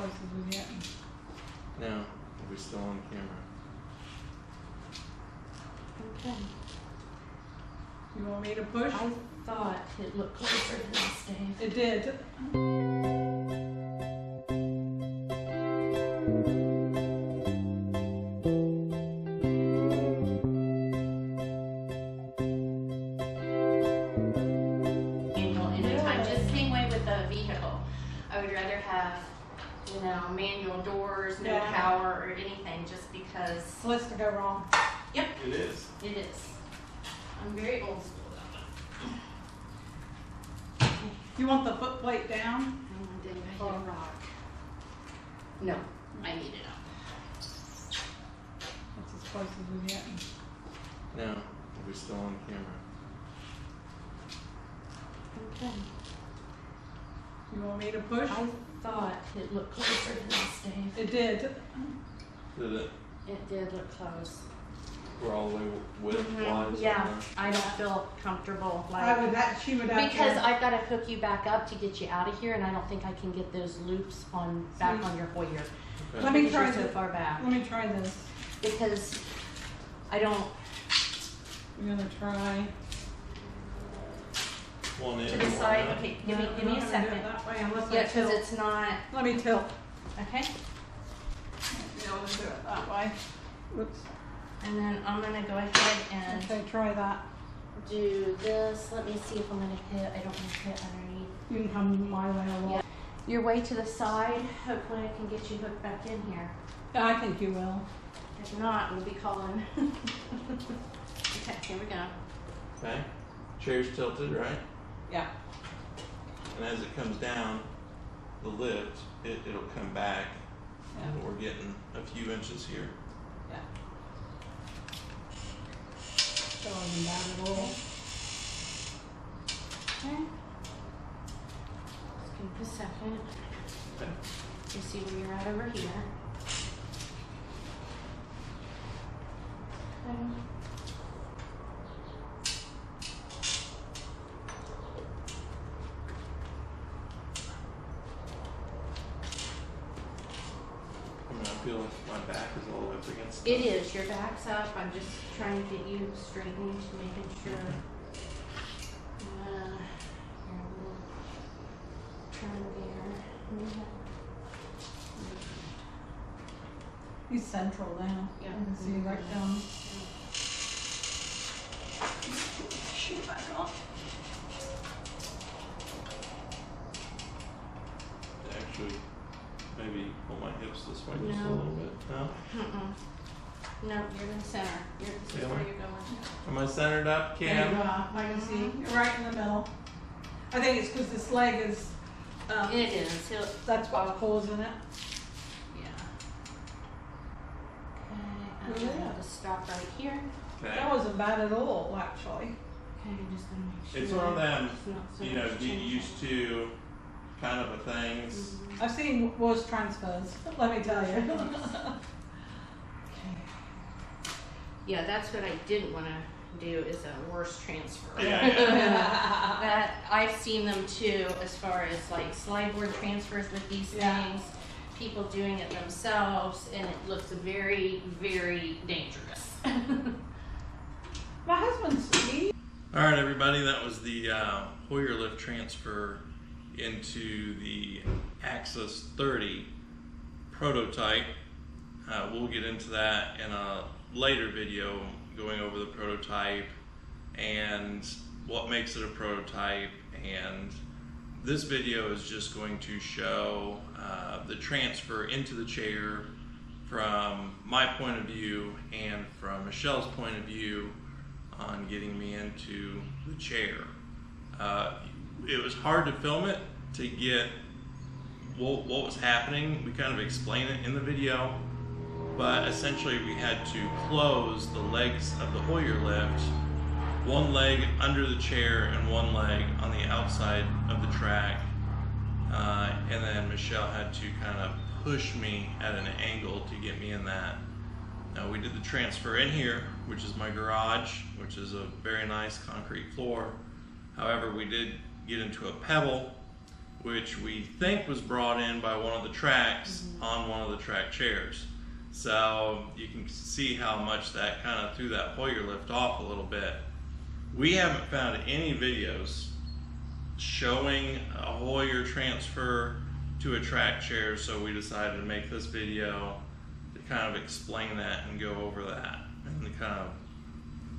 close as we get. Now, are we still on camera? Okay. You want me to push? I thought it looked closer than this, Dave. It did. Anytime, just same way with the vehicle. I would rather have, manual doors, no Yeah. power or anything, just because. What's to go wrong? Yep, It is. it is. I'm very old school about it. You want the foot plate down? Did I hit a rock? No, I need it up. That's as close as we get. Now, are we still on camera? Okay. You want me to push? I thought it looked closer than this, Dave. It did. Did it? It did look close. We're all the way width-wise? Yeah, I don't feel comfortable. She would have Because to. I've got to hook you back up to get you out of here, and I don't think I can get those loops back on your Hoyer. Okay. Let me Because try you're so this. far back. Let me try this. Because I don't. I'm gonna try. One in, To the one side. out. Okay, No, give me I'm a not gonna do it second. that way unless I Yeah, because tilt. it's not. Let me tilt. Okay. Be able to do it that way. Whoops. And then I'm gonna go ahead and Okay, try that. do this. Let me see if I'm gonna hit. I don't want to hit underneath. You can come my way a little. Yeah. Your way to the side. Hopefully I can get you hooked back in here. Yeah, I think you will. If not, we'll be calling. Okay, here we go. Okay. Chair's tilted, right? Yeah. And as it comes down, the lift, it'll come back. Yeah. And we're getting a few inches here. Yeah. Showing that at all. Okay. Just give it a second. Okay. You see where you're at over here. Okay. I feel like my back is all up against It is. Your back's up. I'm just trying to get you straightened, making sure. Here, we'll turn there. He's central now. Yeah. I can see right down. Shoot back on. Actually, maybe pull my hips this way just a No. little bit. No? No, you're in the center. This is Yeah. where you're going. Am I centered up, There you Cam? are. I can see. You're right in the middle. I think it's because this leg is. It is. That's what's causing it. Yeah. Okay, I'm going to stop right here. Okay. That wasn't bad at all, actually. Okay, just going to make sure. It's one of them, it's not so you know, much get change. used to kind of a things. I've seen worse transfers, let me tell you. Yeah, that's what I didn't want to do is a worse transfer. Yeah, yeah. That I've seen them too, as far as like slide board transfers with these Yeah. things, people doing it themselves, and it looks very, very dangerous. My husband's, All right, everybody, that was the Hoyer lift transfer into the Axis 30 prototype. We'll get into that in a later video, going over the prototype and what makes it a prototype. And this video is just going to show the transfer into the chair from my point of view and from Michelle's point of view on getting me into the chair. It was hard to film it to get what was happening. We kind of explain it in the video, but essentially we had to close the legs of the Hoyer lift, one leg under the chair and one leg on the outside of the track, and then Michelle had to kind of push me at an angle to get me in that. Now we did the transfer in here, which is my garage, which is a very nice concrete floor. However, we did get into a pebble, which we think was brought in by one of the tracks on one of the track chairs. So you can see how much that kind of threw that Hoyer lift off a little bit. We haven't found any videos showing a Hoyer transfer to a track chair, so we decided to make this video to kind of explain that and go over that and the kind of,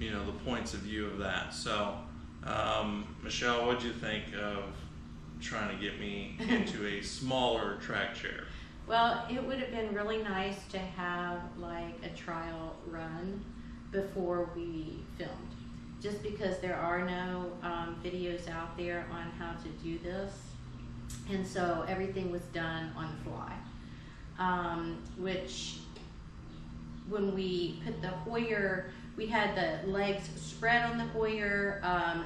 you know, the points of view of that. So Michelle, what do you think of trying to get me into a smaller track chair? Well, it would have been really nice to have like a trial run before we filmed, just because there are no videos out there on how to do this, and so everything was done on the fly, which when we put the Hoyer, we had the legs spread on the Hoyer,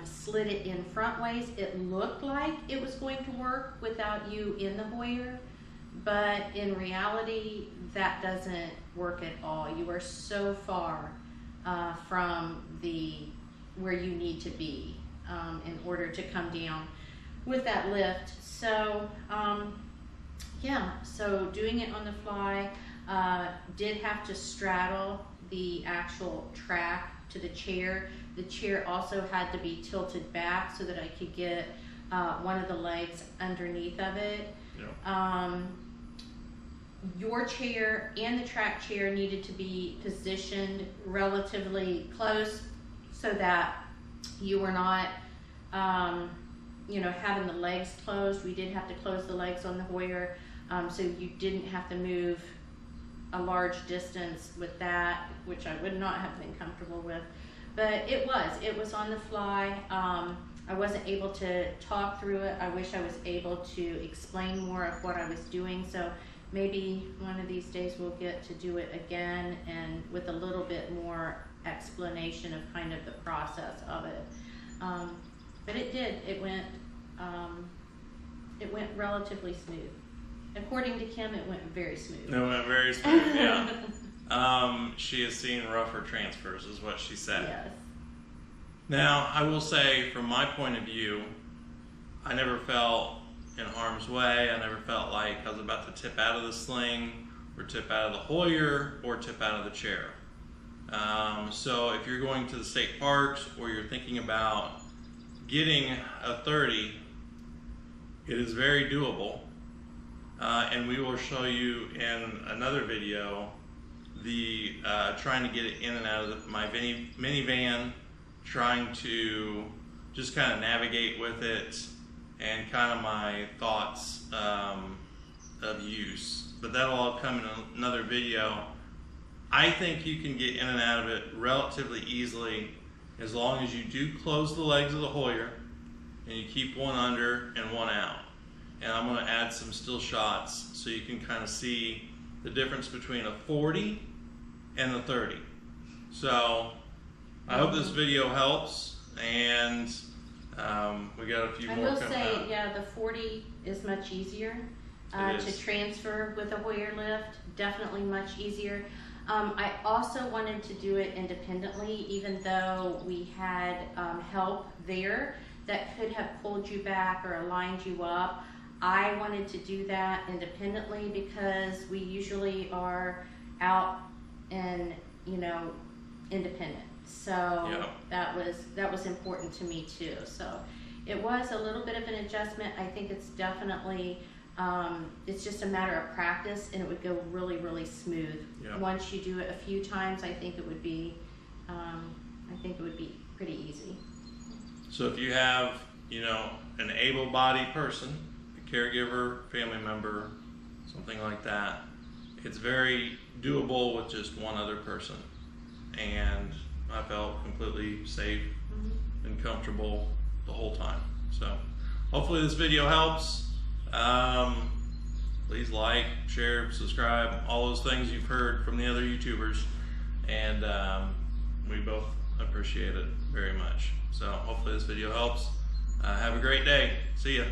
slid it in front ways. It looked like it was going to work without you in the Hoyer, but in reality, that doesn't work at all. You are so far from where you need to be in order to come down with that lift. So yeah, so doing it on the fly, did have to straddle the actual track to the chair. The chair also had to be tilted back so that I could get one of the legs underneath of it. Yeah. Your chair and the track chair needed to be positioned relatively close so that you were not, you know, having the legs closed. We did have to close the legs on the Hoyer, so you didn't have to move a large distance with that, which I would not have been comfortable with. But it was on the fly. I wasn't able to talk through it. I wish I was able to explain more of what I was doing. So maybe one of these days we'll get to do it again, and with a little bit more explanation of kind of the process of it. But it did. It went relatively smooth. According to Kim, it went very smooth. It went very smooth, yeah. She has seen rougher transfers, is what she said. Yes. Now, I will say, from my point of view, I never felt in harm's way. I never felt like I was about to tip out of the sling, or tip out of the Hoyer, or tip out of the chair. So if you're going to the state parks, or you're thinking about getting a 30, it is very doable. And we will show you in another video the trying to get it in and out of my minivan, trying to just kind of navigate with it, and kind of my thoughts of use. But that'll all come in another video. I think you can get in and out of it relatively easily as long as you do close the legs of the Hoyer and you keep one under and one out. And I'm going to add some still shots so you can kind of see the difference between a 40 and the 30. So I hope this video helps, and we got a few more coming I will say, out. yeah, the 40 is much easier to transfer with a Hoyer lift. Definitely much easier. I also wanted to do it independently, even though we had help there that could have pulled you back or aligned you up. I wanted to do that independently because we usually are out and, you know, independent. So Yeah. that was important to me too. So it was a little bit of an adjustment. I think it's definitely it's just a matter of practice, and it would go really, really smooth. Yeah. Once you do it a few times, I think it would be pretty easy. So if you have, you know, an able-bodied person, a caregiver, family member, something like that, it's very doable with just one other person. And I felt completely safe and comfortable the whole time. So hopefully this video helps. Please like, share, subscribe, all those things you've heard from the other YouTubers, and we both appreciate it very much. So hopefully this video helps. Have a great day. See ya.